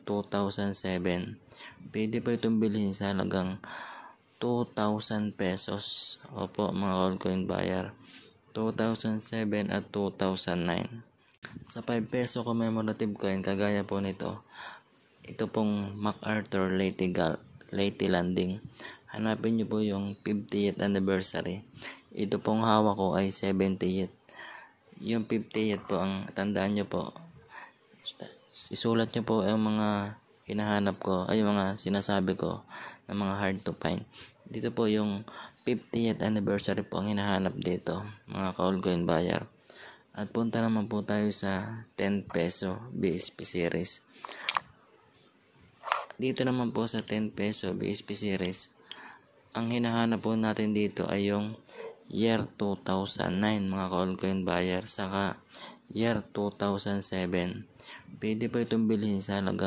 2007. Pwede po itong bilhin sa halagang 2,000 pesos. Opo mga altcoin buyer, 2007 at 2009. Sa 5 peso commemorative coin kagaya po nito, ito pong MacArthur Leyte Landing. Hanapin nyo po yung 50th anniversary. Ito pong hawak ko ay 70th. Yung 50th po, ang tandaan nyo po, isulat nyo po ang mga hinahanap ko, ay mga sinasabi ko na mga hard to find. Dito po yung 50th anniversary po ang hinahanap dito, mga ka-altcoin buyer. At punta naman po tayo sa 10 peso BSP series. Dito naman po sa 10 peso BSP series, ang hinahanap po natin dito ay yung year 2009 mga ka-altcoin buyer, saka year 2007. Pwede po itong bilhin sa halagang